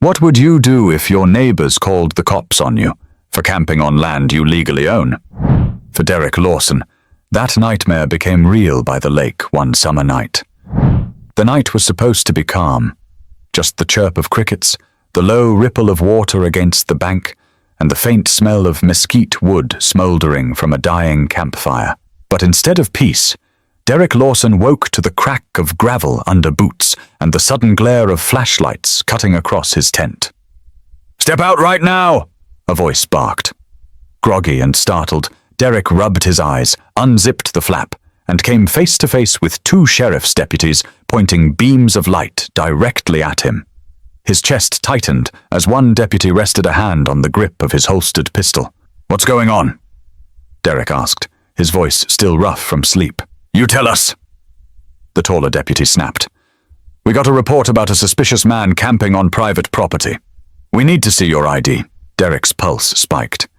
What would you do if your neighbors called the cops on you for camping on land you legally own? For Derek Lawson, that nightmare became real by the lake one summer night. The night was supposed to be calm, just the chirp of crickets, the low ripple of water against the bank, and the faint smell of mesquite wood smouldering from a dying campfire. But instead of peace, Derek Lawson woke to the crack of gravel under boots and the sudden glare of flashlights cutting across his tent. "Step out right now!" a voice barked. Groggy and startled, Derek rubbed his eyes, unzipped the flap, and came face to face with two sheriff's deputies pointing beams of light directly at him. His chest tightened as one deputy rested a hand on the grip of his holstered pistol. "What's going on?" Derek asked, his voice still rough from sleep. "You tell us," the taller deputy snapped. "We got a report about a suspicious man camping on private property. We need to see your ID." Derek's pulse spiked.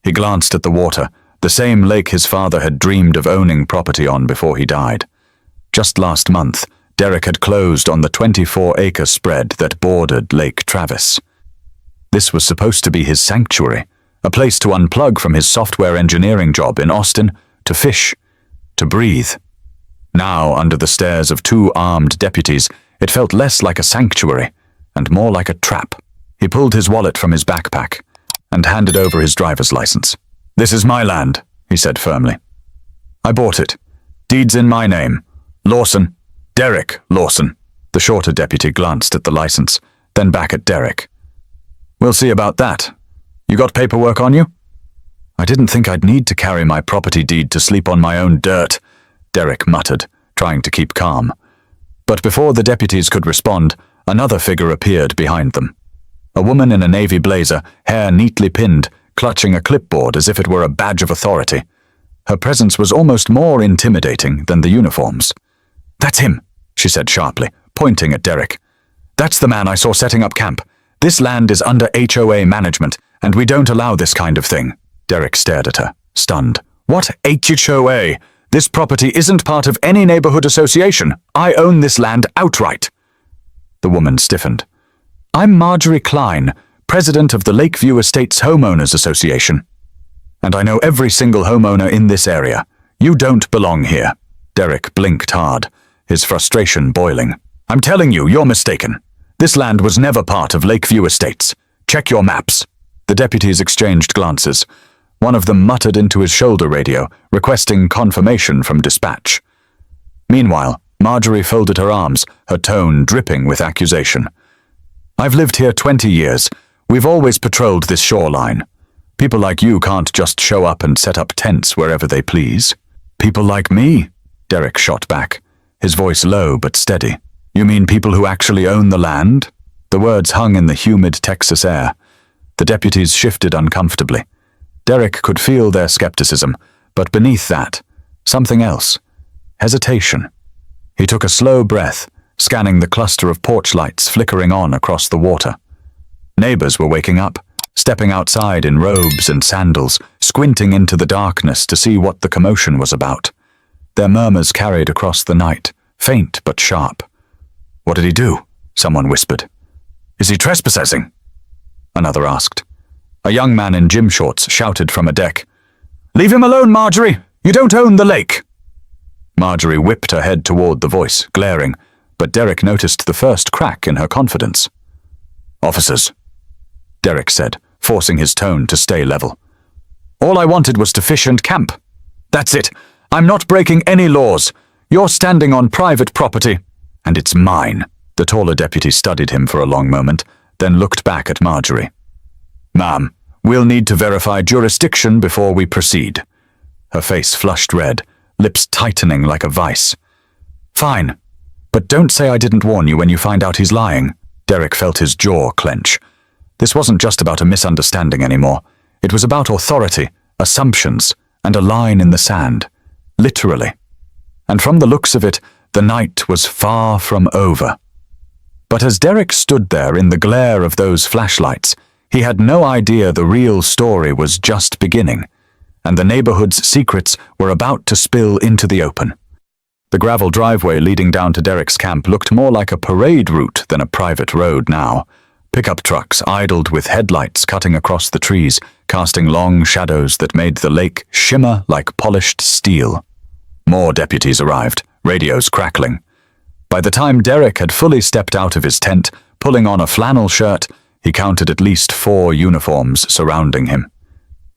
He glanced at the water, the same lake his father had dreamed of owning property on before he died. Just last month, Derek had closed on the 24-acre spread that bordered Lake Travis. This was supposed to be his sanctuary, a place to unplug from his software engineering job in Austin, to fish, to breathe. Now, under the stares of two armed deputies, it felt less like a sanctuary and more like a trap. He pulled his wallet from his backpack and handed over his driver's license. "This is my land," he said firmly. "I bought it. Deed's in my name. Lawson. Derek Lawson." The shorter deputy glanced at the license, then back at Derek. "We'll see about that. You got paperwork on you?" "I didn't think I'd need to carry my property deed to sleep on my own dirt," Derek muttered, trying to keep calm. But before the deputies could respond, another figure appeared behind them. A woman in a navy blazer, hair neatly pinned, clutching a clipboard as if it were a badge of authority. Her presence was almost more intimidating than the uniforms. "That's him," she said sharply, pointing at Derek. "That's the man I saw setting up camp. This land is under HOA management, and we don't allow this kind of thing." Derek stared at her, stunned. "What HOA? This property isn't part of any neighborhood association. I own this land outright." The woman stiffened. "I'm Marjorie Klein, president of the Lakeview Estates Homeowners Association. And I know every single homeowner in this area. You don't belong here." Derek blinked hard, his frustration boiling. "I'm telling you, you're mistaken. This land was never part of Lakeview Estates. Check your maps." The deputies exchanged glances. One of them muttered into his shoulder radio, requesting confirmation from dispatch. Meanwhile, Marjorie folded her arms, her tone dripping with accusation. "I've lived here 20 years. We've always patrolled this shoreline. People like you can't just show up and set up tents wherever they please." "People like me?" Derek shot back, his voice low but steady. "You mean people who actually own the land?" The words hung in the humid Texas air. The deputies shifted uncomfortably. Derek could feel their skepticism, but beneath that, something else. Hesitation. He took a slow breath, scanning the cluster of porch lights flickering on across the water. Neighbors were waking up, stepping outside in robes and sandals, squinting into the darkness to see what the commotion was about. Their murmurs carried across the night, faint but sharp. "What did he do?" someone whispered. "Is he trespassing?" another asked. A young man in gym shorts shouted from a deck, "Leave him alone, Marjorie! You don't own the lake!" Marjorie whipped her head toward the voice, glaring, but Derek noticed the first crack in her confidence. "Officers," Derek said, forcing his tone to stay level. "All I wanted was to fish and camp. That's it. I'm not breaking any laws. You're standing on private property, and it's mine." The taller deputy studied him for a long moment, then looked back at Marjorie. "Ma'am, we'll need to verify jurisdiction before we proceed." Her face flushed red, lips tightening like a vice. "Fine, but don't say I didn't warn you when you find out he's lying." Derek felt his jaw clench. This wasn't just about a misunderstanding anymore. It was about authority, assumptions, and a line in the sand. Literally. And from the looks of it, the night was far from over. But as Derek stood there in the glare of those flashlights, he had no idea the real story was just beginning, and the neighborhood's secrets were about to spill into the open. The gravel driveway leading down to Derek's camp looked more like a parade route than a private road now. Pickup trucks idled with headlights cutting across the trees, casting long shadows that made the lake shimmer like polished steel. More deputies arrived, radios crackling. By the time Derek had fully stepped out of his tent, pulling on a flannel shirt, he counted at least 4 uniforms surrounding him.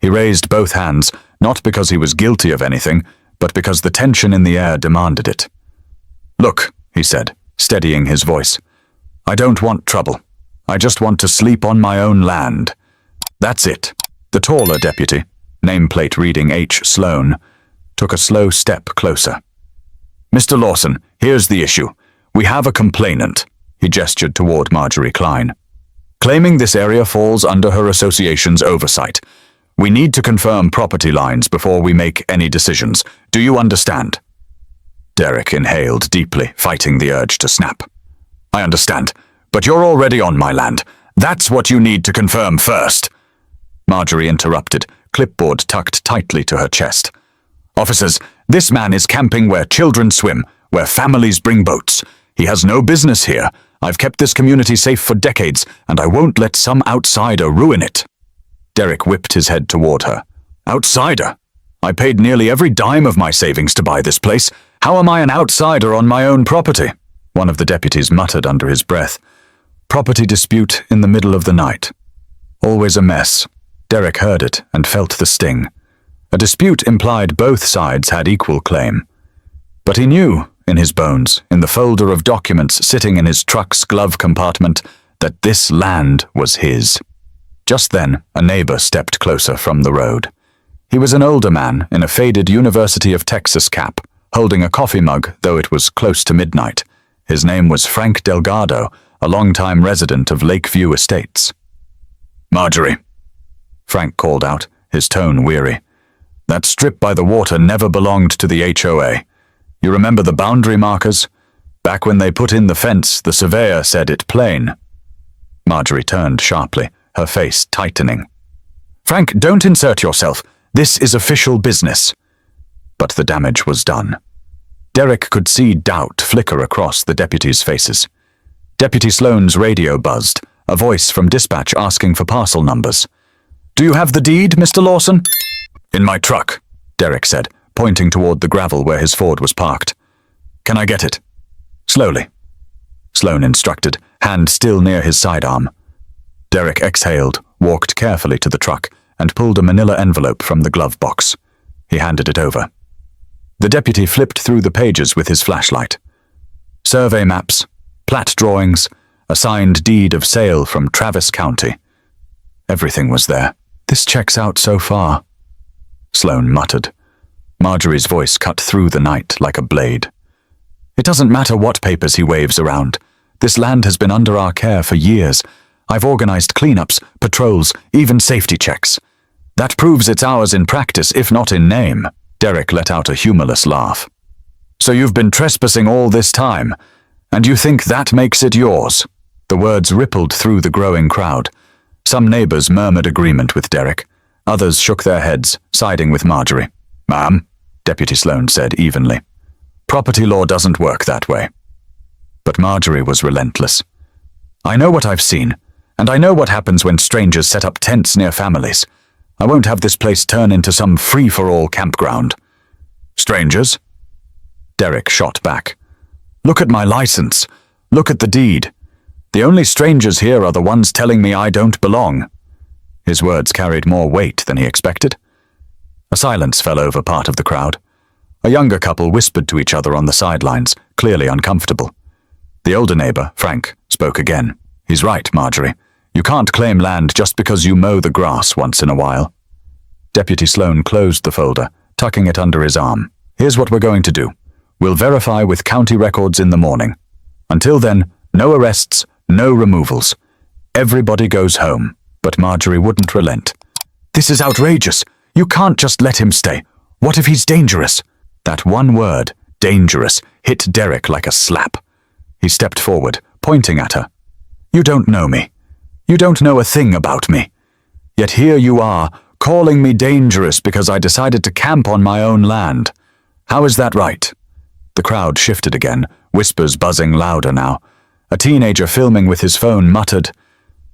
He raised both hands, not because he was guilty of anything, but because the tension in the air demanded it. "Look," he said, steadying his voice. "I don't want trouble. I just want to sleep on my own land." "That's it." The taller deputy, nameplate reading H. Sloan, took a slow step closer. "Mr. Lawson, here's the issue. We have a complainant," he gestured toward Marjorie Klein, "claiming this area falls under her association's oversight. We need to confirm property lines before we make any decisions. Do you understand?" Derek inhaled deeply, fighting the urge to snap. "I understand, but you're already on my land. That's what you need to confirm first." Marjorie interrupted, clipboard tucked tightly to her chest. "Officers, this man is camping where children swim, where families bring boats. He has no business here. I've kept this community safe for decades, and I won't let some outsider ruin it." Derek whipped his head toward her. "Outsider? I paid nearly every dime of my savings to buy this place. How am I an outsider on my own property?" One of the deputies muttered under his breath. Property dispute in the middle of the night. Always a mess. Derek heard it and felt the sting. A dispute implied both sides had equal claim. But he knew, in his bones, in the folder of documents sitting in his truck's glove compartment, that this land was his. Just then, a neighbor stepped closer from the road. He was an older man in a faded University of Texas cap, holding a coffee mug, though it was close to midnight. His name was Frank Delgado, a longtime resident of Lakeview Estates. "Marjorie," Frank called out, his tone weary. "That strip by the water never belonged to the HOA. You remember the boundary markers? Back when they put in the fence, the surveyor said it plain." Marjorie turned sharply, her face tightening. "Frank, don't insert yourself. This is official business." But the damage was done. Derek could see doubt flicker across the deputies' faces. Deputy Sloan's radio buzzed, a voice from dispatch asking for parcel numbers. "Do you have the deed, Mr. Lawson?" "In my truck," Derek said, pointing toward the gravel where his Ford was parked. "Can I get it?" "Slowly," Sloan instructed, hand still near his sidearm. Derek exhaled, walked carefully to the truck, and pulled a manila envelope from the glove box. He handed it over. The deputy flipped through the pages with his flashlight. Survey maps, plat drawings, a signed deed of sale from Travis County. Everything was there. "This checks out so far," Sloan muttered. Marjorie's voice cut through the night like a blade. "It doesn't matter what papers he waves around. This land has been under our care for years. I've organized cleanups, patrols, even safety checks. That proves it's ours in practice, if not in name." Derek let out a humorless laugh. "So you've been trespassing all this time, and you think that makes it yours?" The words rippled through the growing crowd. Some neighbors murmured agreement with Derek. Others shook their heads, siding with Marjorie. "Ma'am," Deputy Sloan said evenly, "property law doesn't work that way." But Marjorie was relentless. "I know what I've seen, and I know what happens when strangers set up tents near families. I won't have this place turn into some free-for-all campground." "Strangers?" Derek shot back. "Look at my license. Look at the deed. The only strangers here are the ones telling me I don't belong." His words carried more weight than he expected. A silence fell over part of the crowd. A younger couple whispered to each other on the sidelines, clearly uncomfortable. The older neighbor, Frank, spoke again. "He's right, Marjorie. You can't claim land just because you mow the grass once in a while." Deputy Sloan closed the folder, tucking it under his arm. "Here's what we're going to do. We'll verify with county records in the morning. Until then, no arrests, no removals. Everybody goes home." But Marjorie wouldn't relent. "This is outrageous. You can't just let him stay. What if he's dangerous?" That one word, dangerous, hit Derek like a slap. He stepped forward, pointing at her. "You don't know me. You don't know a thing about me. Yet here you are, calling me dangerous because I decided to camp on my own land. How is that right?" The crowd shifted again, whispers buzzing louder now. A teenager filming with his phone muttered,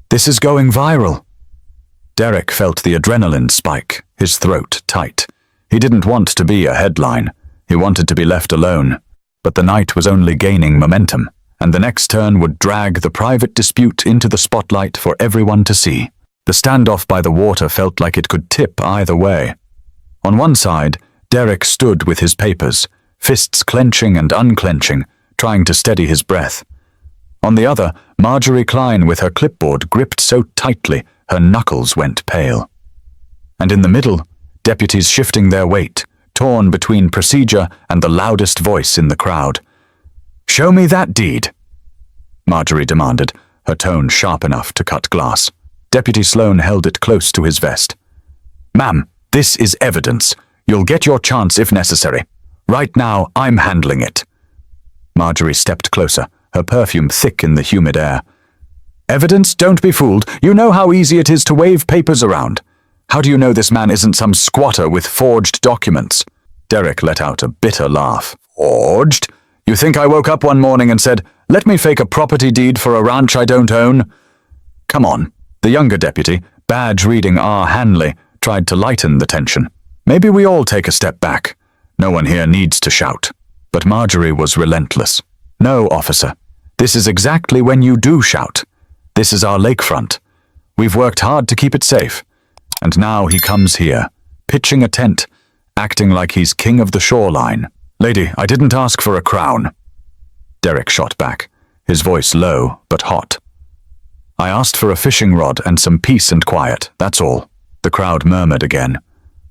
This is going viral. Derek felt the adrenaline spike, his throat tight. He didn't want to be a headline. He wanted to be left alone. But the night was only gaining momentum, and the next turn would drag the private dispute into the spotlight for everyone to see. The standoff by the water felt like it could tip either way. On one side, Derek stood with his papers, fists clenching and unclenching, trying to steady his breath. On the other, Marjorie Klein with her clipboard gripped so tightly her knuckles went pale. And in the middle, deputies shifting their weight, torn between procedure and the loudest voice in the crowd. "Show me that deed," Marjorie demanded, her tone sharp enough to cut glass. Deputy Sloan held it close to his vest. "Ma'am, this is evidence. You'll get your chance if necessary. Right now, I'm handling it." Marjorie stepped closer, her perfume thick in the humid air. "Evidence? Don't be fooled. You know how easy it is to wave papers around. How do you know this man isn't some squatter with forged documents?" Derek let out a bitter laugh. "Forged? You think I woke up one morning and said, 'Let me fake a property deed for a ranch I don't own'? Come on." The younger deputy, badge reading R. Hanley, tried to lighten the tension. "Maybe we all take a step back. No one here needs to shout." But Marjorie was relentless. "No, officer. This is exactly when you do shout. This is our lakefront. We've worked hard to keep it safe. And now he comes here, pitching a tent, acting like he's king of the shoreline. Lady, I didn't ask for a crown." Derek shot back, his voice low but hot. "I asked for a fishing rod and some peace and quiet, that's all." The crowd murmured again.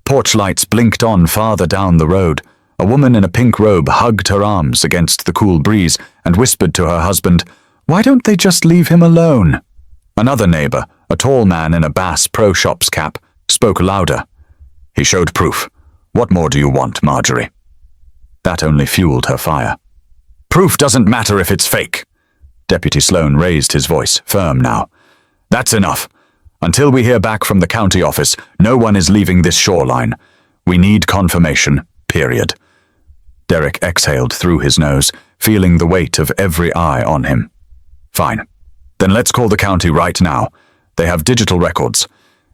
Porch lights blinked on farther down the road. A woman in a pink robe hugged her arms against the cool breeze and whispered to her husband, "Why don't they just leave him alone?" Another neighbor, a tall man in a Bass Pro Shops cap, spoke louder. "He showed proof. What more do you want, Marjorie?" That only fueled her fire. "Proof doesn't matter if it's fake." Deputy Sloan raised his voice, firm now. "That's enough. Until we hear back from the county office, no one is leaving this shoreline. We need confirmation, period." Derek exhaled through his nose, feeling the weight of every eye on him. "Fine. Then let's call the county right now. They have digital records.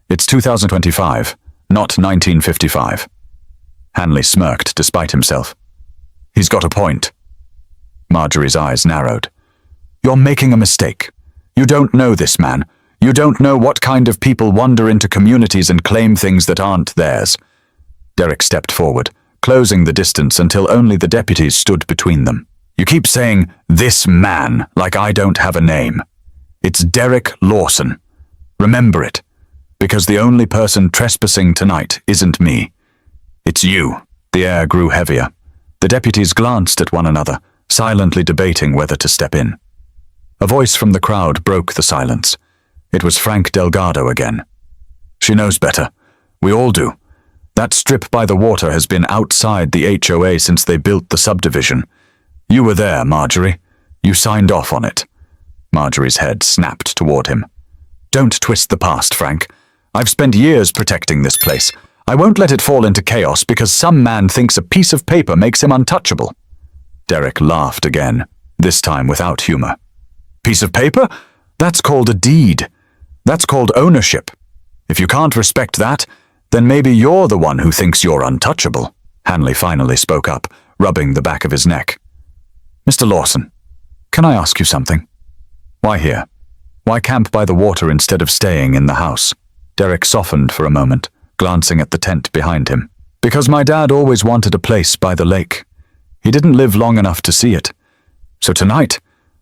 It's 2025, not 1955. Hanley smirked despite himself. "He's got a point." Marjorie's eyes narrowed. "You're making a mistake. You don't know this man. You don't know what kind of people wander into communities and claim things that aren't theirs." Derek stepped forward, closing the distance until only the deputies stood between them. "You keep saying, 'this man,' like I don't have a name. It's Derek Lawson. Remember it, because the only person trespassing tonight isn't me. It's you." The air grew heavier. The deputies glanced at one another, silently debating whether to step in. A voice from the crowd broke the silence. It was Frank Delgado again. "She knows better. We all do. That strip by the water has been outside the HOA since they built the subdivision. You were there, Marjorie. You signed off on it." Marjorie's head snapped toward him. "Don't twist the past, Frank. I've spent years protecting this place. I won't let it fall into chaos because some man thinks a piece of paper makes him untouchable." Derek laughed again, this time without humor. "Piece of paper? That's called a deed. That's called ownership. If you can't respect that, then maybe you're the one who thinks you're untouchable." Hanley finally spoke up, rubbing the back of his neck. "Mr. Lawson, can I ask you something? Why here? Why camp by the water instead of staying in the house?" Derek softened for a moment, glancing at the tent behind him. "Because my dad always wanted a place by the lake. He didn't live long enough to see it. So tonight,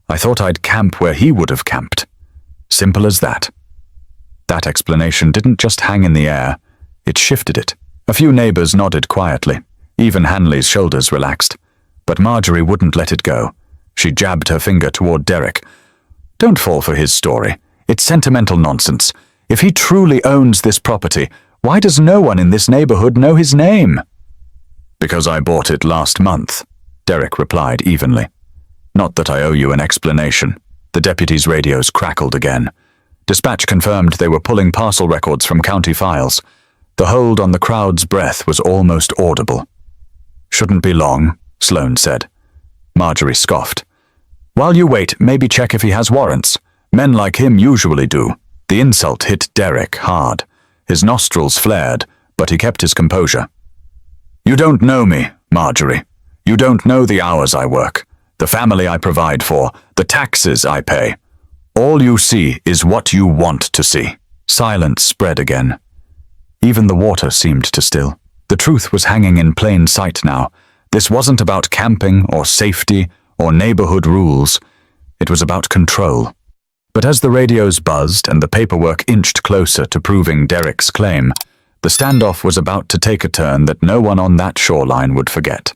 I thought I'd camp where he would have camped. Simple as that." That explanation didn't just hang in the air, it shifted it. A few neighbors nodded quietly. Even Hanley's shoulders relaxed. But Marjorie wouldn't let it go. She jabbed her finger toward Derek. "Don't fall for his story. It's sentimental nonsense. If he truly owns this property, why does no one in this neighborhood know his name?" "Because I bought it last month," Derek replied evenly. "Not that I owe you an explanation." The deputies' radios crackled again. Dispatch confirmed they were pulling parcel records from county files. The hold on the crowd's breath was almost audible. "Shouldn't be long," Sloan said. Marjorie scoffed. "While you wait, maybe check if he has warrants. Men like him usually do." The insult hit Derek hard. His nostrils flared, but he kept his composure. "You don't know me, Marjorie. You don't know the hours I work, the family I provide for, the taxes I pay. All you see is what you want to see." Silence spread again. Even the water seemed to still. The truth was hanging in plain sight now. This wasn't about camping or safety or neighborhood rules. It was about control. But as the radios buzzed and the paperwork inched closer to proving Derek's claim, the standoff was about to take a turn that no one on that shoreline would forget.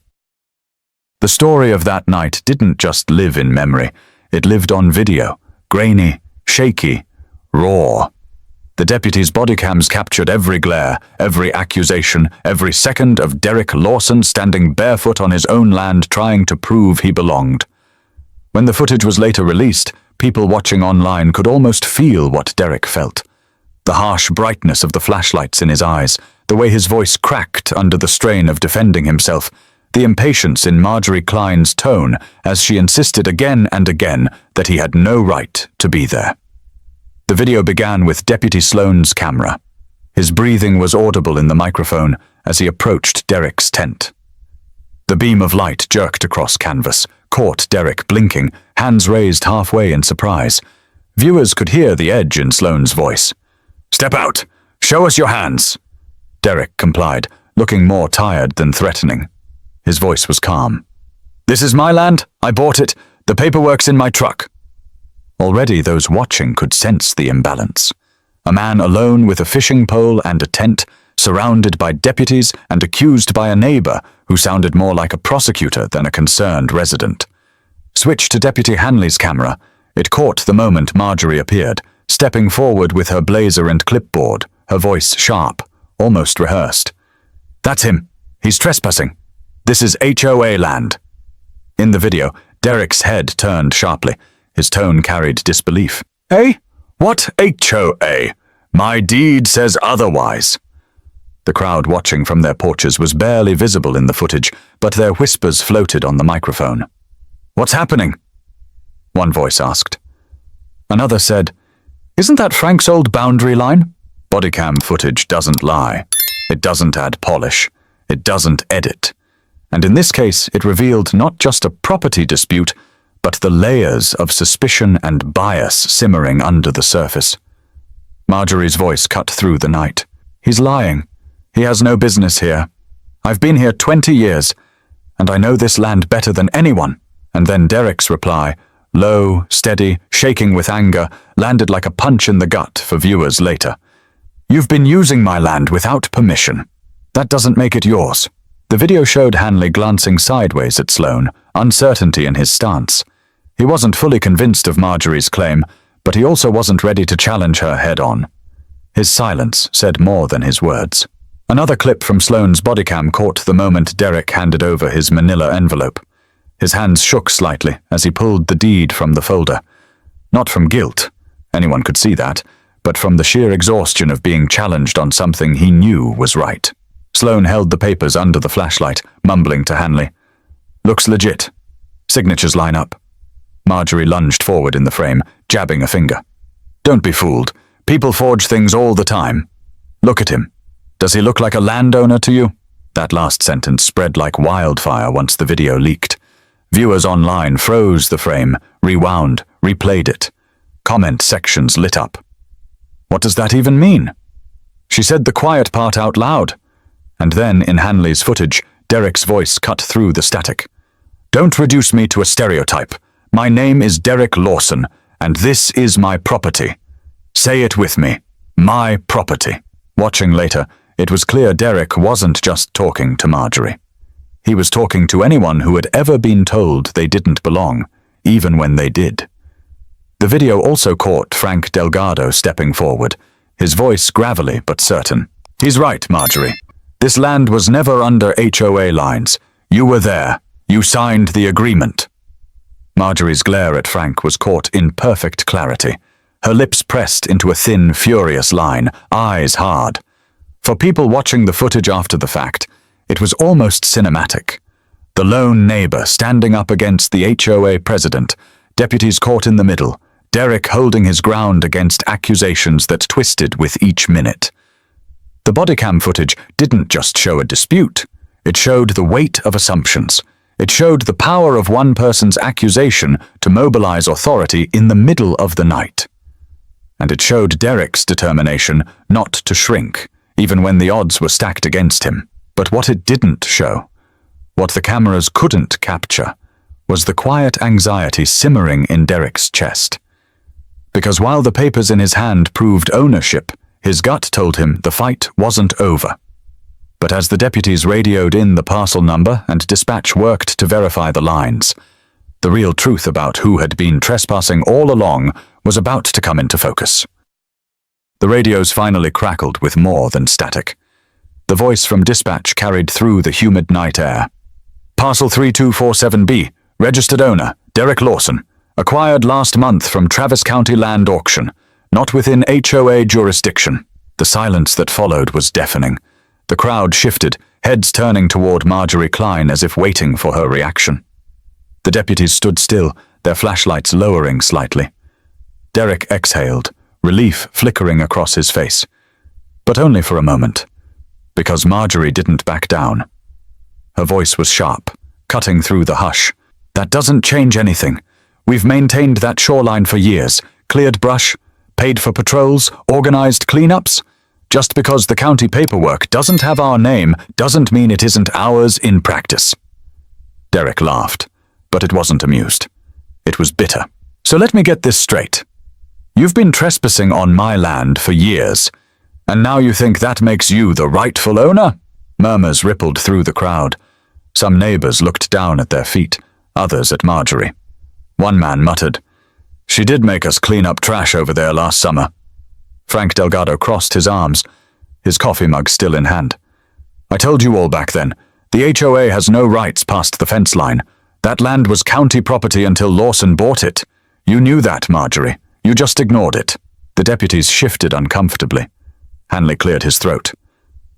The story of that night didn't just live in memory. It lived on video, grainy, shaky, raw. The deputy's body cams captured every glare, every accusation, every second of Derek Lawson standing barefoot on his own land trying to prove he belonged. When the footage was later released, people watching online could almost feel what Derek felt. The harsh brightness of the flashlights in his eyes, the way his voice cracked under the strain of defending himself, the impatience in Marjorie Klein's tone as she insisted again and again that he had no right to be there. The video began with Deputy Sloan's camera. His breathing was audible in the microphone as he approached Derek's tent. The beam of light jerked across canvas, caught Derek blinking, hands raised halfway in surprise. Viewers could hear the edge in Sloan's voice. "Step out! Show us your hands!" Derek complied, looking more tired than threatening. His voice was calm. "This is my land. I bought it. The paperwork's in my truck." Already those watching could sense the imbalance. A man alone with a fishing pole and a tent, surrounded by deputies and accused by a neighbor who sounded more like a prosecutor than a concerned resident. Switch to Deputy Hanley's camera. It caught the moment Marjorie appeared, stepping forward with her blazer and clipboard, her voice sharp, almost rehearsed. "That's him. He's trespassing. This is HOA land." In the video, Derek's head turned sharply. His tone carried disbelief. "Eh? What HOA? My deed says otherwise." The crowd watching from their porches was barely visible in the footage, but their whispers floated on the microphone. "What's happening?" one voice asked. Another said, "Isn't that Frank's old boundary line?" Bodycam footage doesn't lie. It doesn't add polish. It doesn't edit. And in this case, it revealed not just a property dispute, but the layers of suspicion and bias simmering under the surface. Marjorie's voice cut through the night. "He's lying. He has no business here. I've been here 20 years, and I know this land better than anyone." And then Derek's reply, low, steady, shaking with anger, landed like a punch in the gut for viewers later. "You've been using my land without permission. That doesn't make it yours." The video showed Hanley glancing sideways at Sloan, uncertainty in his stance. He wasn't fully convinced of Marjorie's claim, but he also wasn't ready to challenge her head-on. His silence said more than his words. Another clip from Sloan's bodycam caught the moment Derek handed over his manila envelope. His hands shook slightly as he pulled the deed from the folder. Not from guilt, anyone could see that, but from the sheer exhaustion of being challenged on something he knew was right. Sloan held the papers under the flashlight, mumbling to Hanley. "Looks legit. Signatures line up." Marjorie lunged forward in the frame, jabbing a finger. "Don't be fooled. People forge things all the time. Look at him. Does he look like a landowner to you?" That last sentence spread like wildfire once the video leaked. Viewers online froze the frame, rewound, replayed it. Comment sections lit up. "What does that even mean?" She said the quiet part out loud. And then, in Hanley's footage, Derek's voice cut through the static. "Don't reduce me to a stereotype. My name is Derek Lawson, and this is my property. Say it with me. My property." Watching later, it was clear Derek wasn't just talking to Marjorie. He was talking to anyone who had ever been told they didn't belong, even when they did. The video also caught Frank Delgado stepping forward, his voice gravelly but certain. "He's right, Marjorie. This land was never under HOA lines. You were there. You signed the agreement." Marjorie's glare at Frank was caught in perfect clarity, her lips pressed into a thin, furious line, eyes hard. For people watching the footage after the fact, it was almost cinematic. The lone neighbor standing up against the HOA president, deputies caught in the middle, Derek holding his ground against accusations that twisted with each minute. The bodycam footage didn't just show a dispute. It showed the weight of assumptions. It showed the power of one person's accusation to mobilize authority in the middle of the night. And it showed Derek's determination not to shrink, even when the odds were stacked against him. But what it didn't show, what the cameras couldn't capture, was the quiet anxiety simmering in Derek's chest. Because while the papers in his hand proved ownership, his gut told him the fight wasn't over. But as the deputies radioed in the parcel number and dispatch worked to verify the lines, the real truth about who had been trespassing all along was about to come into focus. The radios finally crackled with more than static. The voice from dispatch carried through the humid night air. Parcel 3247B, registered owner, Derek Lawson, acquired last month from Travis County Land Auction, not within HOA jurisdiction. The silence that followed was deafening. The crowd shifted, heads turning toward Marjorie Klein as if waiting for her reaction. The deputies stood still, their flashlights lowering slightly. Derek exhaled, relief flickering across his face. But only for a moment, because Marjorie didn't back down. Her voice was sharp, cutting through the hush. That doesn't change anything. We've maintained that shoreline for years, cleared brush, paid for patrols, organized cleanups. Just because the county paperwork doesn't have our name doesn't mean it isn't ours in practice. Derek laughed, but it wasn't amused. It was bitter. So let me get this straight. You've been trespassing on my land for years, and now you think that makes you the rightful owner? Murmurs rippled through the crowd. Some neighbors looked down at their feet, others at Marjorie. One man muttered, "She did make us clean up trash over there last summer." Frank Delgado crossed his arms, his coffee mug still in hand. "I told you all back then, the HOA has no rights past the fence line. That land was county property until Lawson bought it. You knew that, Marjorie. You just ignored it." The deputies shifted uncomfortably. Hanley cleared his throat.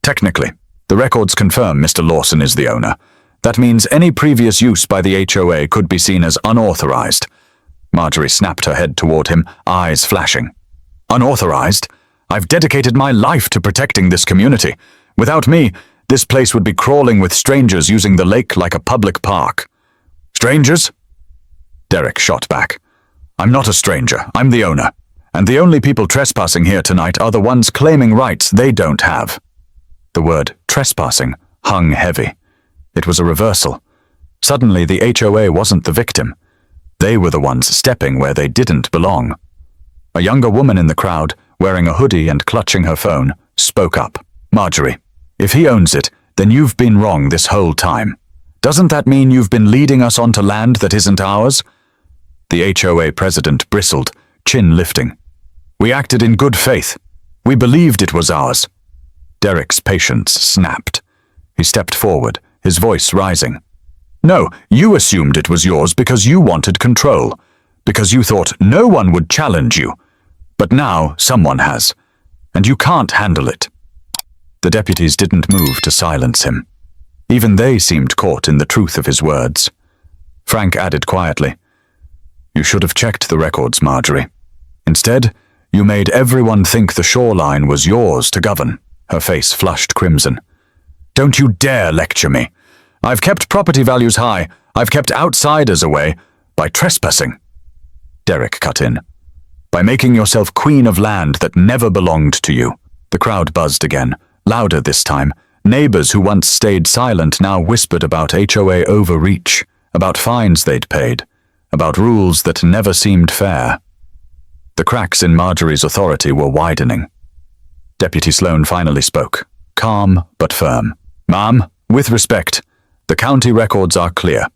"Technically, the records confirm Mr. Lawson is the owner. That means any previous use by the HOA could be seen as unauthorized." Marjorie snapped her head toward him, eyes flashing. "Unauthorized? I've dedicated my life to protecting this community. Without me, this place would be crawling with strangers using the lake like a public park." "Strangers?" Derek shot back. "I'm not a stranger. I'm the owner. And the only people trespassing here tonight are the ones claiming rights they don't have." The word trespassing hung heavy. It was a reversal. Suddenly the HOA wasn't the victim. They were the ones stepping where they didn't belong. A younger woman in the crowd, wearing a hoodie and clutching her phone, spoke up. "Marjorie, if he owns it, then you've been wrong this whole time. Doesn't that mean you've been leading us onto land that isn't ours?" The HOA president bristled, chin lifting. "We acted in good faith. We believed it was ours." Derek's patience snapped. He stepped forward, his voice rising. "No, you assumed it was yours because you wanted control, because you thought no one would challenge you. But now someone has, and you can't handle it." The deputies didn't move to silence him. Even they seemed caught in the truth of his words. Frank added quietly, "You should have checked the records, Marjorie. Instead, you made everyone think the shoreline was yours to govern." Her face flushed crimson. "Don't you dare lecture me. I've kept property values high. I've kept outsiders away by trespassing." Derek cut in. "By making yourself queen of land that never belonged to you." The crowd buzzed again, louder this time. Neighbors who once stayed silent now whispered about HOA overreach, about fines they'd paid, about rules that never seemed fair. The cracks in Marjorie's authority were widening. Deputy Sloan finally spoke, calm but firm. "Ma'am, with respect, the county records are clear.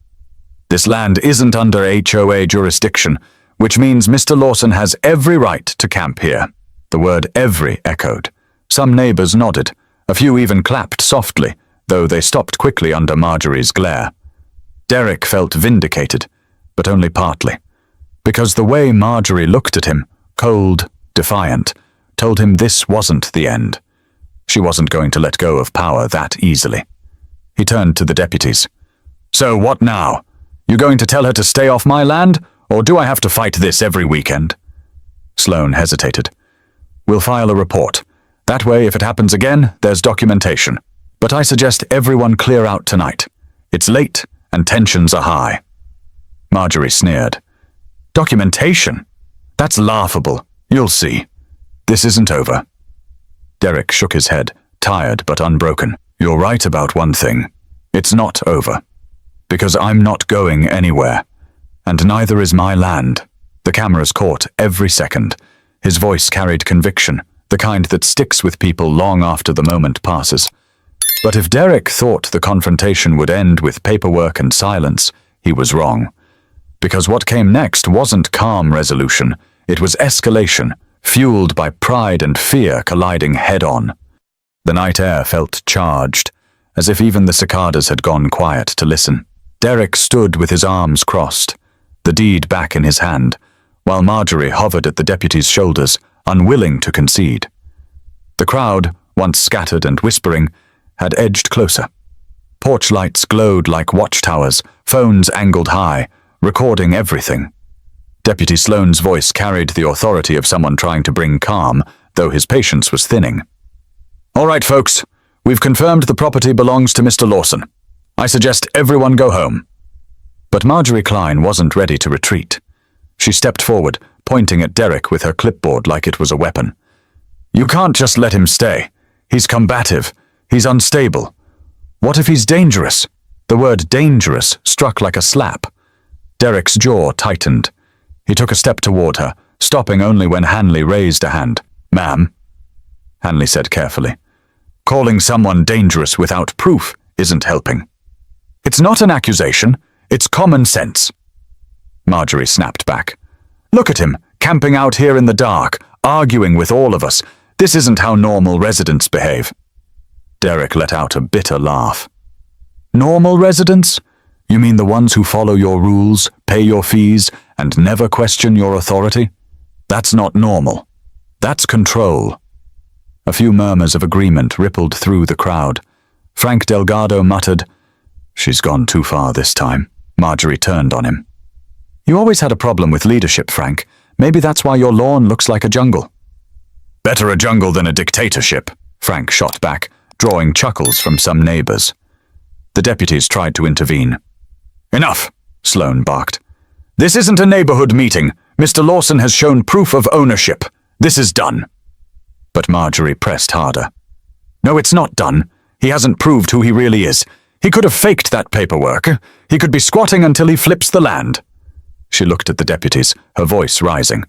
This land isn't under HOA jurisdiction, which means Mr. Lawson has every right to camp here." The word every echoed. Some neighbors nodded. A few even clapped softly, though they stopped quickly under Marjorie's glare. Derek felt vindicated, but only partly, because the way Marjorie looked at him, cold, defiant, told him this wasn't the end. She wasn't going to let go of power that easily. He turned to the deputies. "So what now? You going to tell her to stay off my land, or do I have to fight this every weekend?" Sloane hesitated. We'll file a report. That way, if it happens again, there's documentation. But I suggest everyone clear out tonight. It's late, and tensions are high. Marjorie sneered. Documentation? That's laughable. You'll see. This isn't over. Derek shook his head, tired but unbroken. You're right about one thing. It's not over. Because I'm not going anywhere. And neither is my land. The cameras caught every second. His voice carried conviction, the kind that sticks with people long after the moment passes. But if Derek thought the confrontation would end with paperwork and silence, he was wrong. Because what came next wasn't calm resolution, it was escalation, fueled by pride and fear colliding head-on. The night air felt charged, as if even the cicadas had gone quiet to listen. Derek stood with his arms crossed, the deed back in his hand, while Marjorie hovered at the deputy's shoulders, unwilling to concede. The crowd, once scattered and whispering, had edged closer. Porch lights glowed like watchtowers, phones angled high, recording everything. Deputy Sloane's voice carried the authority of someone trying to bring calm, though his patience was thinning. All right, folks, we've confirmed the property belongs to Mr. Lawson. I suggest everyone go home. But Marjorie Klein wasn't ready to retreat. She stepped forward, pointing at Derek with her clipboard like it was a weapon. You can't just let him stay. He's combative. He's unstable. What if he's dangerous? The word dangerous struck like a slap. Derek's jaw tightened. He took a step toward her, stopping only when Hanley raised a hand. Ma'am, Hanley said carefully. Calling someone dangerous without proof isn't helping. It's not an accusation. It's common sense. Marjorie snapped back. Look at him, camping out here in the dark, arguing with all of us. This isn't how normal residents behave. Derek let out a bitter laugh. Normal residents? You mean the ones who follow your rules, pay your fees, and never question your authority? That's not normal. That's control. A few murmurs of agreement rippled through the crowd. Frank Delgado muttered, She's gone too far this time. Marjorie turned on him. You always had a problem with leadership, Frank. Maybe that's why your lawn looks like a jungle. Better a jungle than a dictatorship, Frank shot back, drawing chuckles from some neighbors. The deputies tried to intervene. Enough, Sloane barked. This isn't a neighborhood meeting. Mr. Lawson has shown proof of ownership. This is done. But Marjorie pressed harder. No, it's not done. He hasn't proved who he really is. He could have faked that paperwork. He could be squatting until he flips the land. She looked at the deputies, her voice rising.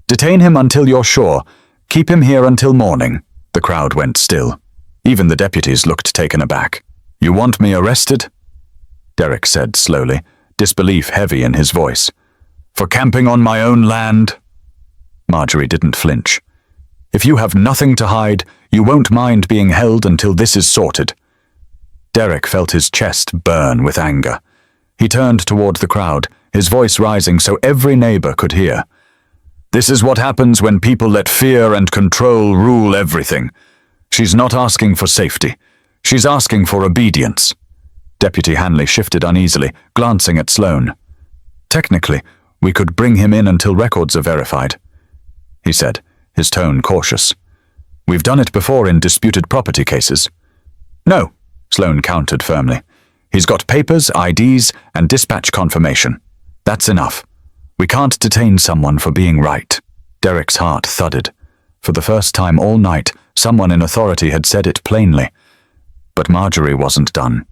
Detain him until you're sure. Keep him here until morning. The crowd went still. Even the deputies looked taken aback. You want me arrested? Derek said slowly, disbelief heavy in his voice. For camping on my own land? Marjorie didn't flinch. If you have nothing to hide, you won't mind being held until this is sorted. Derek felt his chest burn with anger. He turned toward the crowd, his voice rising so every neighbor could hear. This is what happens when people let fear and control rule everything. She's not asking for safety. She's asking for obedience. Deputy Hanley shifted uneasily, glancing at Sloane. Technically, we could bring him in until records are verified, he said, his tone cautious. We've done it before in disputed property cases. No, Sloane countered firmly. He's got papers, IDs, and dispatch confirmation. That's enough. We can't detain someone for being right. Derek's heart thudded. For the first time all night, someone in authority had said it plainly. But Marjorie wasn't done.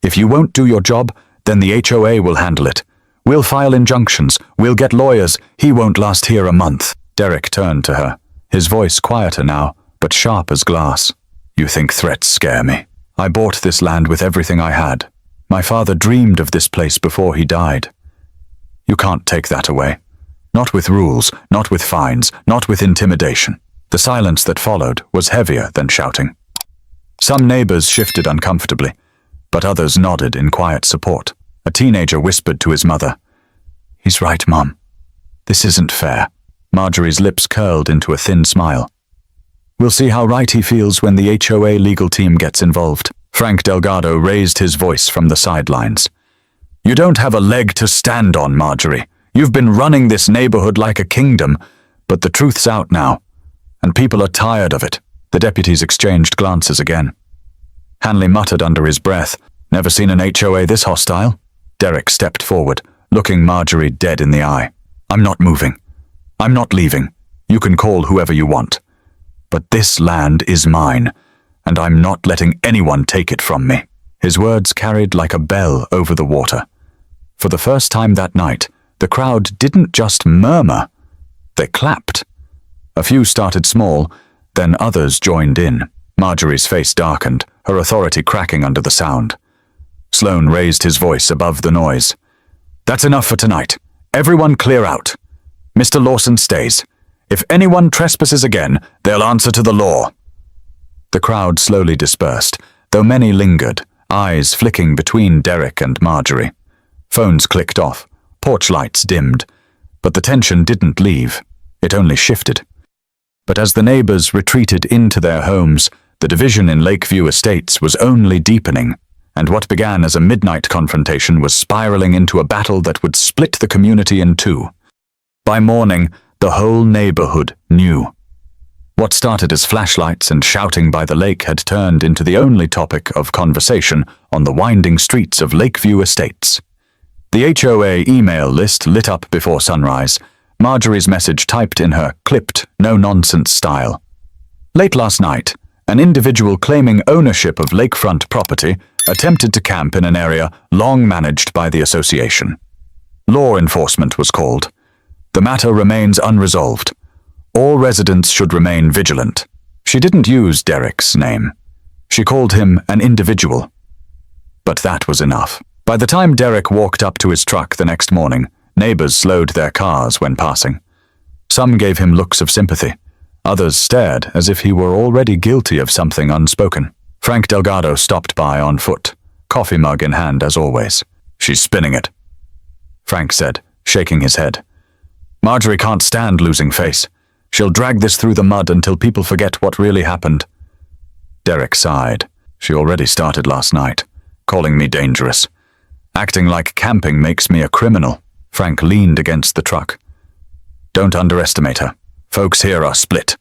If you won't do your job, then the HOA will handle it. We'll file injunctions. We'll get lawyers. He won't last here a month. Derek turned to her, his voice quieter now, but sharp as glass. You think threats scare me? I bought this land with everything I had. My father dreamed of this place before he died. You can't take that away. Not with rules, not with fines, not with intimidation. The silence that followed was heavier than shouting. Some neighbors shifted uncomfortably, but others nodded in quiet support. A teenager whispered to his mother, He's right, Mom. This isn't fair. Marjorie's lips curled into a thin smile. We'll see how right he feels when the HOA legal team gets involved. Frank Delgado raised his voice from the sidelines. You don't have a leg to stand on, Marjorie. You've been running this neighborhood like a kingdom, But the truth's out now, and people are tired of it. The deputies exchanged glances again. Hanley muttered under his breath, "Never seen an HOA this hostile." Derek stepped forward, looking Marjorie dead in the eye. "I'm not moving. I'm not leaving. You can call whoever you want. But this land is mine, and I'm not letting anyone take it from me." His words carried like a bell over the water. For the first time that night, the crowd didn't just murmur, they clapped. A few started small, then others joined in. Marjorie's face darkened, her authority cracking under the sound. Sloane raised his voice above the noise. "That's enough for tonight. Everyone clear out. Mr. Lawson stays. If anyone trespasses again, they'll answer to the law." The crowd slowly dispersed, though many lingered, eyes flicking between Derek and Marjorie. Phones clicked off, porch lights dimmed, but the tension didn't leave. It only shifted. But as the neighbors retreated into their homes, the division in Lakeview Estates was only deepening, and what began as a midnight confrontation was spiraling into a battle that would split the community in two. By morning, the whole neighborhood knew. What started as flashlights and shouting by the lake had turned into the only topic of conversation on the winding streets of Lakeview Estates. The HOA email list lit up before sunrise, Marjorie's message typed in her clipped, no-nonsense style. Late last night, an individual claiming ownership of lakefront property attempted to camp in an area long managed by the association. Law enforcement was called. The matter remains unresolved. All residents should remain vigilant. She didn't use Derek's name. She called him an individual. But that was enough. By the time Derek walked up to his truck the next morning, neighbors slowed their cars when passing. Some gave him looks of sympathy. Others stared as if he were already guilty of something unspoken. Frank Delgado stopped by on foot, coffee mug in hand as always. "She's spinning it," Frank said, shaking his head. "Marjorie can't stand losing face. She'll drag this through the mud until people forget what really happened." Derek sighed. "She already started last night, calling me dangerous. Acting like camping makes me a criminal." Frank leaned against the truck. "Don't underestimate her. Folks here are split.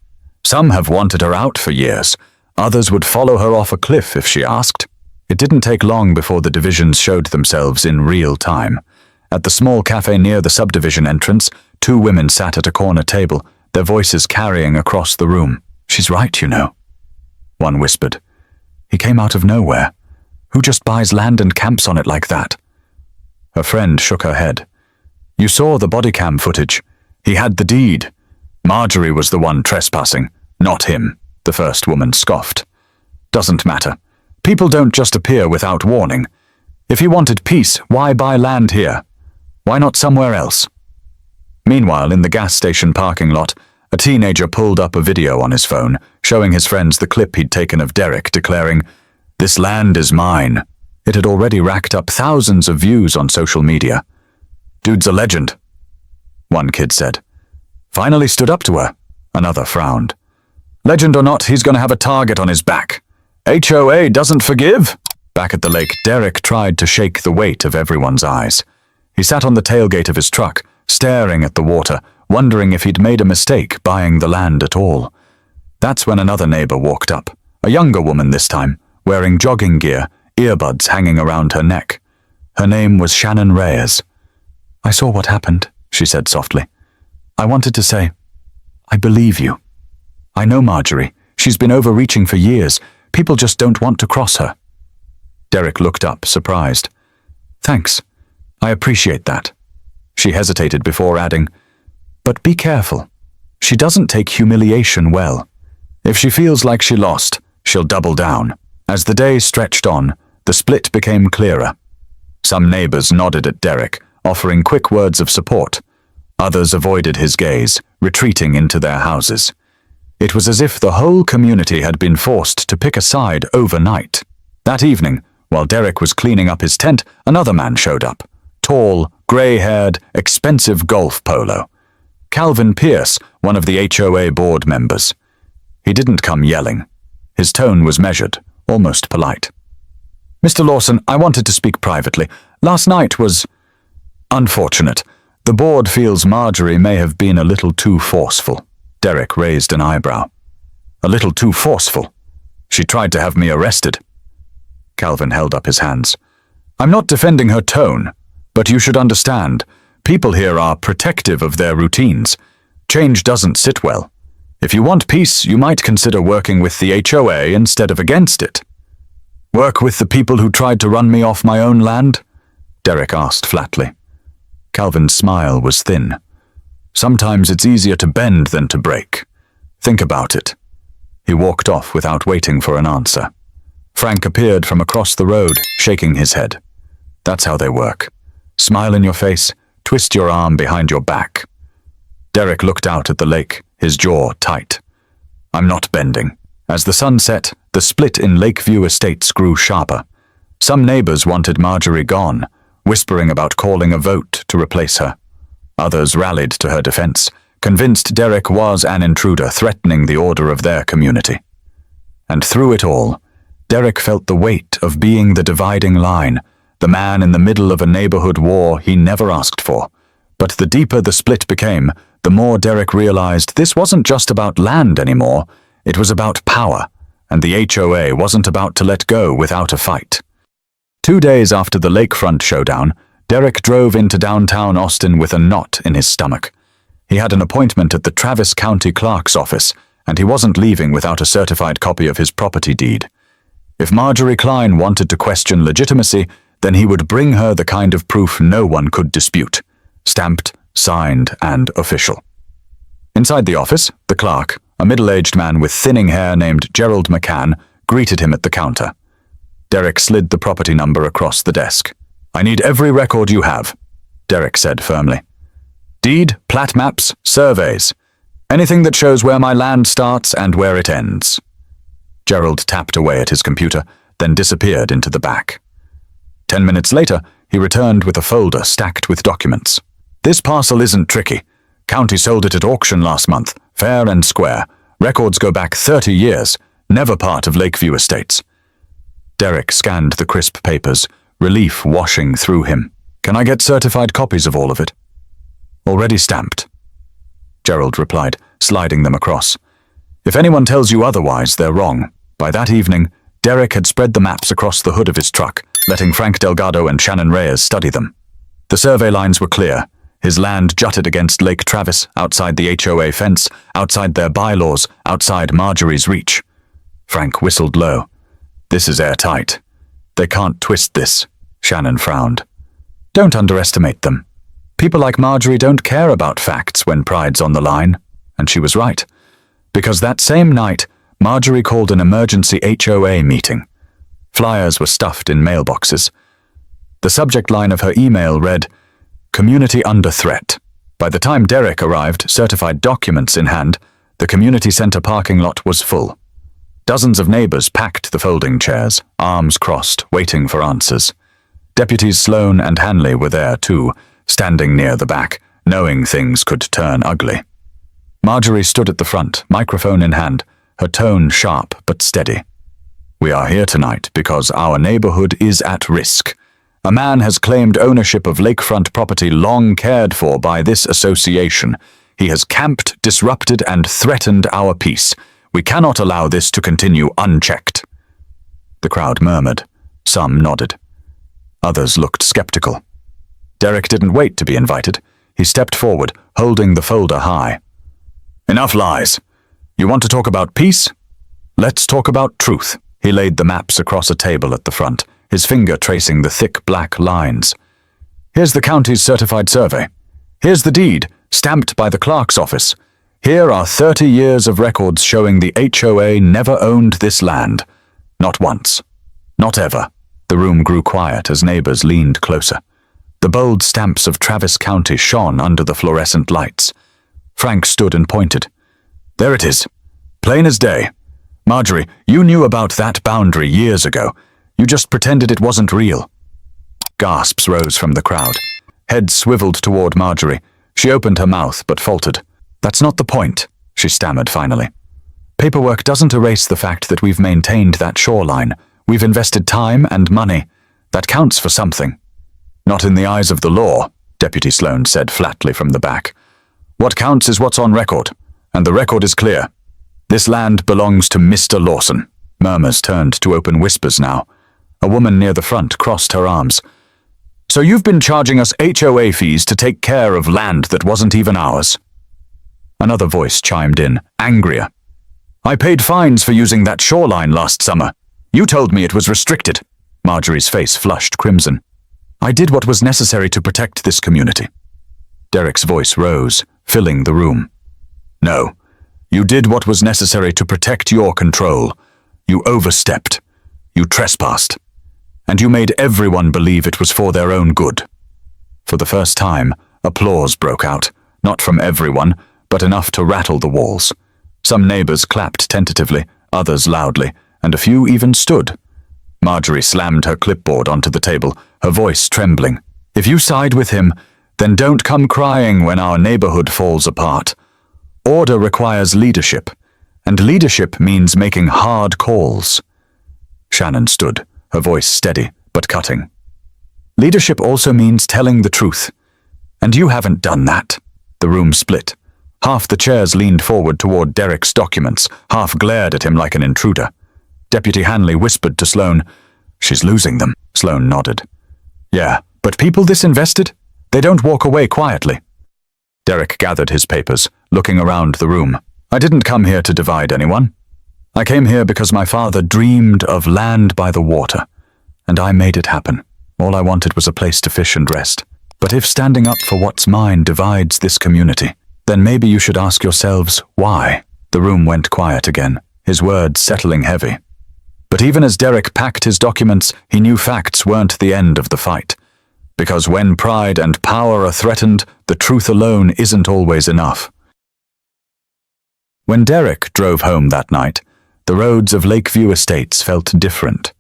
Some have wanted her out for years. Others would follow her off a cliff if she asked." It didn't take long before the divisions showed themselves in real time. At the small cafe near the subdivision entrance, two women sat at a corner table, their voices carrying across the room. "She's right, you know," one whispered. "He came out of nowhere. Who just buys land and camps on it like that?" Her friend shook her head. "You saw the body cam footage. He had the deed. Marjorie was the one trespassing, not him," the first woman scoffed. "Doesn't matter. People don't just appear without warning. If he wanted peace, why buy land here? Why not somewhere else?" Meanwhile, in the gas station parking lot, a teenager pulled up a video on his phone, showing his friends the clip he'd taken of Derek declaring, "This land is mine." It had already racked up thousands of views on social media. "Dude's a legend," one kid said. "Finally stood up to her," another frowned. "Legend or not, he's going to have a target on his back. HOA doesn't forgive." Back at the lake, Derek tried to shake the weight of everyone's eyes. He sat on the tailgate of his truck, staring at the water, wondering if he'd made a mistake buying the land at all. That's when another neighbor walked up, a younger woman this time, wearing jogging gear, earbuds hanging around her neck. Her name was Shannon Reyes. "I saw what happened," she said softly. "I wanted to say, I believe you. I know Marjorie. She's been overreaching for years. People just don't want to cross her." Derek looked up, surprised. "Thanks. I appreciate that." She hesitated before adding, "But be careful. She doesn't take humiliation well. If she feels like she lost, she'll double down." As the day stretched on, the split became clearer. Some neighbors nodded at Derek, offering quick words of support. Others avoided his gaze, retreating into their houses. It was as if the whole community had been forced to pick a side overnight. That evening, while Derek was cleaning up his tent, another man showed up. Tall, grey-haired, expensive golf polo. Calvin Pierce, one of the HOA board members. He didn't come yelling. His tone was measured, almost polite. "Mr. Lawson, I wanted to speak privately. Last night was unfortunate. The board feels Marjorie may have been a little too forceful." Derek raised an eyebrow. A little too forceful. She tried to have me arrested. Calvin held up his hands. I'm not defending her tone, but you should understand, people here are protective of their routines. Change doesn't sit well. If you want peace, you might consider working with the HOA instead of against it. Work with the people who tried to run me off my own land? Derek asked flatly. Calvin's smile was thin. Sometimes it's easier to bend than to break. Think about it. He walked off without waiting for an answer. Frank appeared from across the road, shaking his head. That's how they work. Smile in your face, twist your arm behind your back. Derek looked out at the lake, his jaw tight. I'm not bending. As the sun set, the split in Lakeview Estates grew sharper. Some neighbors wanted Marjorie gone, whispering about calling a vote to replace her. Others rallied to her defense, convinced Derek was an intruder threatening the order of their community. And through it all, Derek felt the weight of being the dividing line, the man in the middle of a neighborhood war he never asked for. But the deeper the split became, the more Derek realized this wasn't just about land anymore, it was about power, and the HOA wasn't about to let go without a fight. 2 days after the lakefront showdown, Derek drove into downtown Austin with a knot in his stomach. He had an appointment at the Travis County Clerk's office, and he wasn't leaving without a certified copy of his property deed. If Marjorie Klein wanted to question legitimacy, then he would bring her the kind of proof no one could dispute. Stamped, signed, and official. Inside the office, the clerk, a middle-aged man with thinning hair named Gerald McCann, greeted him at the counter. Derek slid the property number across the desk. I need every record you have, Derek said firmly. Deed, plat maps, surveys. Anything that shows where my land starts and where it ends. Gerald tapped away at his computer, then disappeared into the back. 10 minutes later, he returned with a folder stacked with documents. This parcel isn't tricky. County sold it at auction last month, fair and square. Records go back 30 years, never part of Lakeview Estates. Derek scanned the crisp papers, relief washing through him. Can I get certified copies of all of it? Already stamped. Gerald replied, sliding them across. If anyone tells you otherwise, they're wrong. By that evening, Derek had spread the maps across the hood of his truck, letting Frank Delgado and Shannon Reyes study them. The survey lines were clear. His land jutted against Lake Travis, outside the HOA fence, outside their bylaws, outside Marjorie's reach. Frank whistled low. This is airtight. They can't twist this, Shannon frowned. Don't underestimate them. People like Marjorie don't care about facts when pride's on the line. And she was right. Because that same night, Marjorie called an emergency HOA meeting. Flyers were stuffed in mailboxes. The subject line of her email read, Community under threat. By the time Derek arrived, certified documents in hand, the community center parking lot was full. Dozens of neighbors packed the folding chairs, arms crossed, waiting for answers. Deputies Sloan and Hanley were there too, standing near the back, knowing things could turn ugly. Marjorie stood at the front, microphone in hand, her tone sharp but steady. We are here tonight because our neighborhood is at risk. A man has claimed ownership of lakefront property long cared for by this association. He has camped, disrupted, and threatened our peace. We cannot allow this to continue unchecked. The crowd murmured. Some nodded. Others looked skeptical. Derek didn't wait to be invited. He stepped forward, holding the folder high. Enough lies. You want to talk about peace? Let's talk about truth. He laid the maps across a table at the front, his finger tracing the thick black lines. Here's the county's certified survey. Here's the deed, stamped by the clerk's office. Here are 30 years of records showing the HOA never owned this land. Not once. Not ever. The room grew quiet as neighbors leaned closer. The bold stamps of Travis County shone under the fluorescent lights. Frank stood and pointed. There it is. Plain as day. Marjorie, you knew about that boundary years ago. You just pretended it wasn't real. Gasps rose from the crowd. Heads swiveled toward Marjorie. She opened her mouth but faltered. That's not the point, she stammered finally. Paperwork doesn't erase the fact that we've maintained that shoreline. We've invested time and money. That counts for something. Not in the eyes of the law, Deputy Sloan said flatly from the back. What counts is what's on record. And the record is clear. This land belongs to Mr. Lawson. Murmurs turned to open whispers now. A woman near the front crossed her arms. So you've been charging us HOA fees to take care of land that wasn't even ours? Another voice chimed in, angrier. I paid fines for using that shoreline last summer. You told me it was restricted. Marjorie's face flushed crimson. I did what was necessary to protect this community. Derek's voice rose, filling the room. No, you did what was necessary to protect your control. You overstepped. You trespassed. And you made everyone believe it was for their own good. For the first time, applause broke out, not from everyone, but enough to rattle the walls. Some neighbors clapped tentatively, others loudly, and a few even stood. Marjorie slammed her clipboard onto the table, her voice trembling. If you side with him, then don't come crying when our neighborhood falls apart. Order requires leadership, and leadership means making hard calls. Shannon stood, her voice steady but cutting. Leadership also means telling the truth, and you haven't done that. The room split. Half the chairs leaned forward toward Derek's documents, half glared at him like an intruder. Deputy Hanley whispered to Sloane, She's losing them. Sloane nodded. Yeah, but people this invested? They don't walk away quietly. Derek gathered his papers, looking around the room. I didn't come here to divide anyone. I came here because my father dreamed of land by the water, and I made it happen. All I wanted was a place to fish and rest. But if standing up for what's mine divides this community, then maybe you should ask yourselves why. The room went quiet again, his words settling heavy. But even as Derek packed his documents, he knew facts weren't the end of the fight. Because when pride and power are threatened, the truth alone isn't always enough. When Derek drove home that night, the roads of Lakeview Estates felt different.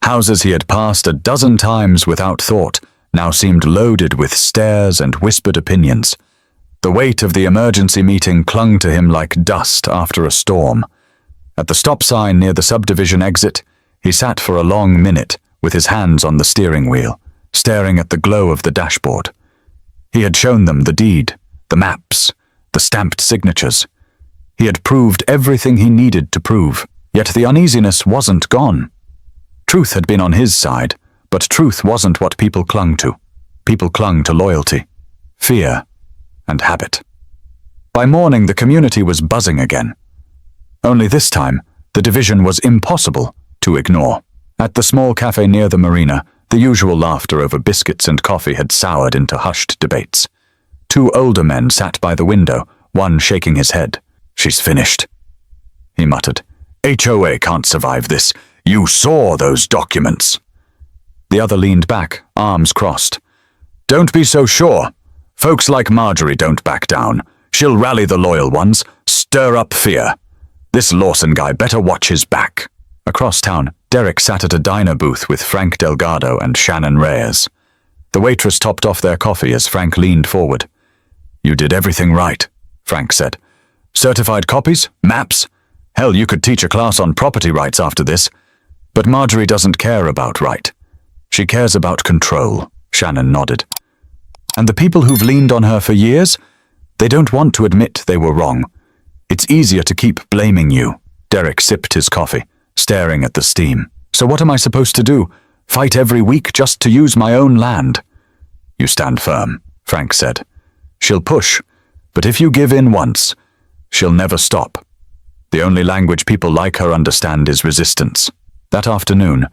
Houses he had passed a dozen times without thought now seemed loaded with stares and whispered opinions. The weight of the emergency meeting clung to him like dust after a storm. At the stop sign near the subdivision exit, he sat for a long minute with his hands on the steering wheel, staring at the glow of the dashboard. He had shown them the deed, the maps, the stamped signatures. He had proved everything he needed to prove, yet the uneasiness wasn't gone. Truth had been on his side, but truth wasn't what people clung to. People clung to loyalty, fear, and habit. By morning, the community was buzzing again. Only this time, the division was impossible to ignore. At the small cafe near the marina, the usual laughter over biscuits and coffee had soured into hushed debates. Two older men sat by the window, one shaking his head. She's finished, he muttered. HOA can't survive this. You saw those documents. The other leaned back, arms crossed. Don't be so sure. Folks like Marjorie don't back down. She'll rally the loyal ones, stir up fear. This Lawson guy better watch his back. Across town, Derek sat at a diner booth with Frank Delgado and Shannon Reyes. The waitress topped off their coffee as Frank leaned forward. You did everything right, Frank said. Certified copies? Maps? Hell, you could teach a class on property rights after this. But Marjorie doesn't care about right. She cares about control, Shannon nodded. And the people who've leaned on her for years? They don't want to admit they were wrong. It's easier to keep blaming you. Derek sipped his coffee, staring at the steam. So what am I supposed to do? Fight every week just to use my own land? You stand firm, Frank said. She'll push, but if you give in once, she'll never stop. The only language people like her understand is resistance. That afternoon,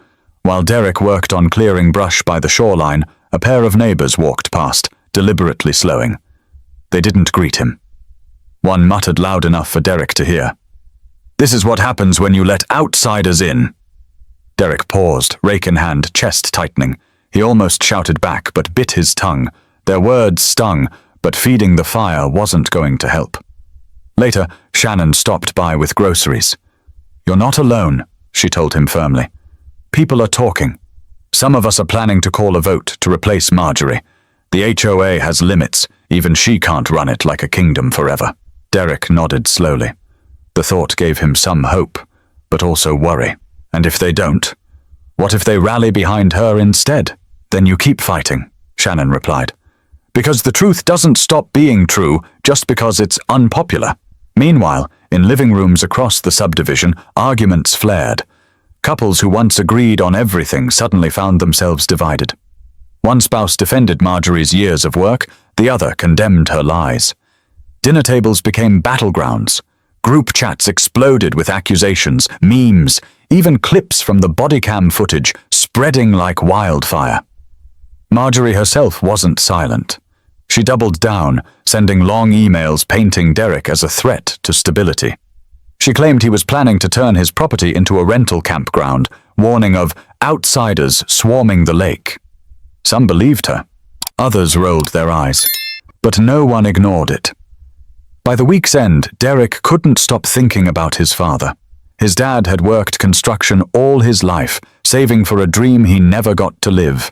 while Derek worked on clearing brush by the shoreline, a pair of neighbors walked past, deliberately slowing. They didn't greet him. One muttered loud enough for Derek to hear. This is what happens when you let outsiders in. Derek paused, rake in hand, chest tightening. He almost shouted back, but bit his tongue. Their words stung, but feeding the fire wasn't going to help. Later, Shannon stopped by with groceries. You're not alone, she told him firmly. People are talking. Some of us are planning to call a vote to replace Marjorie. The HOA has limits. Even she can't run it like a kingdom forever. Derek nodded slowly. The thought gave him some hope, but also worry. And if they don't? What if they rally behind her instead? Then you keep fighting, Shannon replied. Because the truth doesn't stop being true just because it's unpopular. Meanwhile, in living rooms across the subdivision, arguments flared. Couples who once agreed on everything suddenly found themselves divided. One spouse defended Marjorie's years of work, the other condemned her lies. Dinner tables became battlegrounds. Group chats exploded with accusations, memes, even clips from the body cam footage spreading like wildfire. Marjorie herself wasn't silent. She doubled down, sending long emails painting Derek as a threat to stability. She claimed he was planning to turn his property into a rental campground, warning of outsiders swarming the lake. Some believed her. Others rolled their eyes. But no one ignored it. By the week's end, Derek couldn't stop thinking about his father. His dad had worked construction all his life, saving for a dream he never got to live.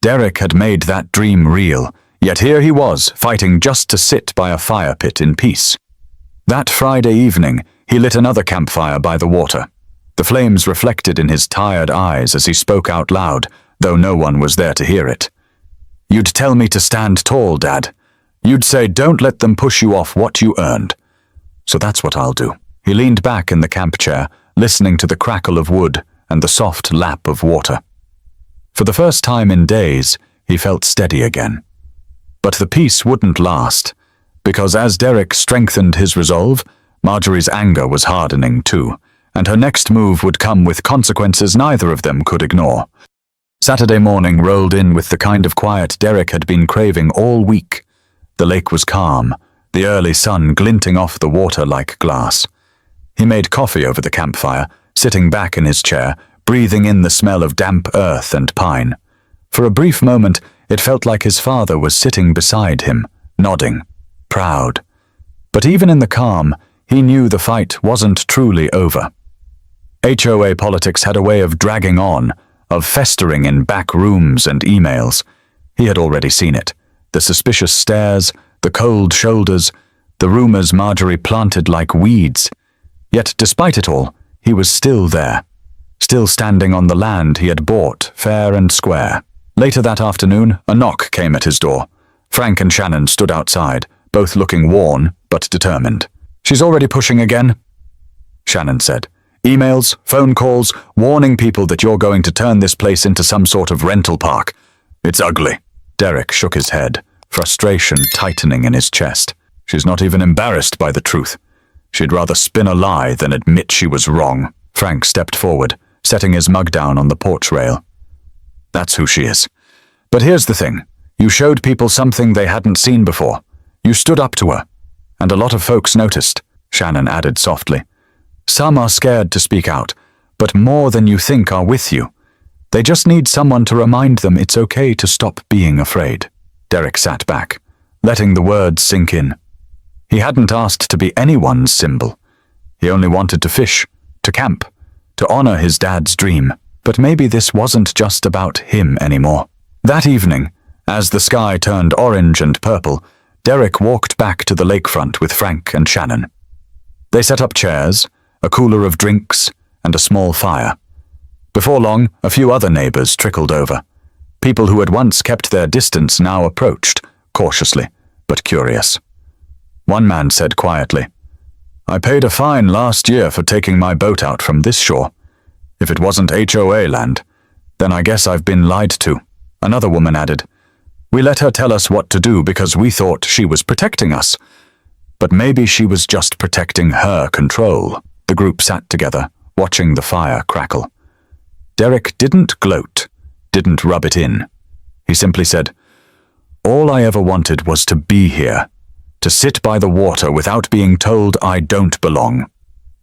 Derek had made that dream real, yet here he was, fighting just to sit by a fire pit in peace. That Friday evening, he lit another campfire by the water. The flames reflected in his tired eyes as he spoke out loud, though no one was there to hear it. "You'd tell me to stand tall, Dad. You'd say don't let them push you off what you earned. So that's what I'll do." He leaned back in the camp chair, listening to the crackle of wood and the soft lap of water. For the first time in days, he felt steady again. But the peace wouldn't last, because as Derek strengthened his resolve, Marjorie's anger was hardening too, and her next move would come with consequences neither of them could ignore. Saturday morning rolled in with the kind of quiet Derek had been craving all week. The lake was calm, the early sun glinting off the water like glass. He made coffee over the campfire, sitting back in his chair, breathing in the smell of damp earth and pine. For a brief moment, it felt like his father was sitting beside him, nodding, proud. But even in the calm, he knew the fight wasn't truly over. HOA politics had a way of dragging on, of festering in back rooms and emails. He had already seen it. The suspicious stares, the cold shoulders, the rumors Marjorie planted like weeds. Yet despite it all, he was still there, still standing on the land he had bought fair and square. Later that afternoon, a knock came at his door. Frank and Shannon stood outside, both looking worn but determined. "She's already pushing again," Shannon said. "Emails, phone calls, warning people that you're going to turn this place into some sort of rental park. It's ugly." Derek shook his head, frustration tightening in his chest. "She's not even embarrassed by the truth. She'd rather spin a lie than admit she was wrong." Frank stepped forward, setting his mug down on the porch rail. "That's who she is. But here's the thing. You showed people something they hadn't seen before. You stood up to her. And a lot of folks noticed," Shannon added softly. "Some are scared to speak out, but more than you think are with you. They just need someone to remind them it's okay to stop being afraid." Derek sat back, letting the words sink in. He hadn't asked to be anyone's symbol. He only wanted to fish, to camp, to honor his dad's dream. But maybe this wasn't just about him anymore. That evening, as the sky turned orange and purple, Derek walked back to the lakefront with Frank and Shannon. They set up chairs, a cooler of drinks, and a small fire. Before long, a few other neighbors trickled over. People who had once kept their distance now approached, cautiously, but curious. One man said quietly, "I paid a fine last year for taking my boat out from this shore. If it wasn't HOA land, then I guess I've been lied to." Another woman added, "We let her tell us what to do because we thought she was protecting us. But maybe she was just protecting her control." The group sat together, watching the fire crackle. Derek didn't gloat, didn't rub it in. He simply said, "All I ever wanted was to be here, to sit by the water without being told I don't belong.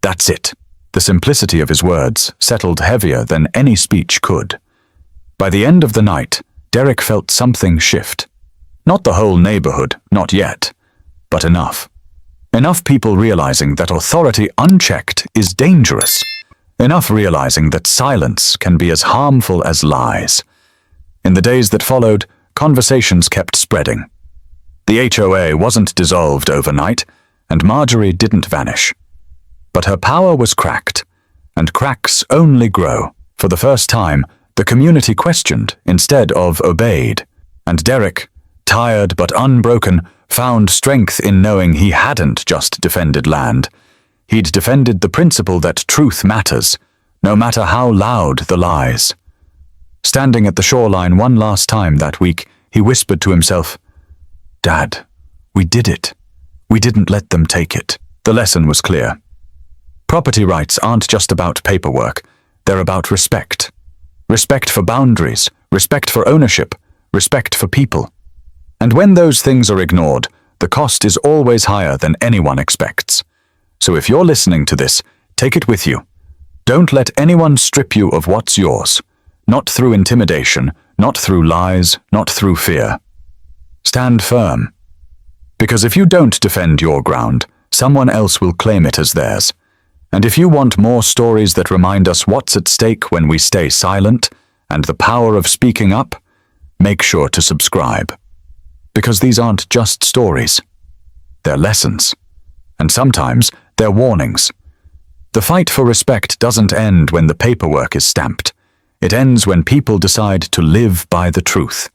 That's it." The simplicity of his words settled heavier than any speech could. By the end of the night, Derek felt something shift. Not the whole neighborhood, not yet, but enough. Enough people realizing that authority unchecked is dangerous. Enough realizing that silence can be as harmful as lies. In the days that followed, conversations kept spreading. The HOA wasn't dissolved overnight, and Marjorie didn't vanish. But her power was cracked, and cracks only grow. For the first time, the community questioned instead of obeyed, and Derek, tired but unbroken, found strength in knowing he hadn't just defended land. He'd defended the principle that truth matters, no matter how loud the lies. Standing at the shoreline one last time that week, he whispered to himself, "Dad, we did it. We didn't let them take it." The lesson was clear. Property rights aren't just about paperwork. They're about respect. Respect for boundaries, respect for ownership, respect for people. And when those things are ignored, the cost is always higher than anyone expects. So if you're listening to this, take it with you. Don't let anyone strip you of what's yours. Not through intimidation, not through lies, not through fear. Stand firm. Because if you don't defend your ground, someone else will claim it as theirs. And if you want more stories that remind us what's at stake when we stay silent and the power of speaking up, make sure to subscribe. Because these aren't just stories. They're lessons. And sometimes they're warnings. The fight for respect doesn't end when the paperwork is stamped. It ends when people decide to live by the truth.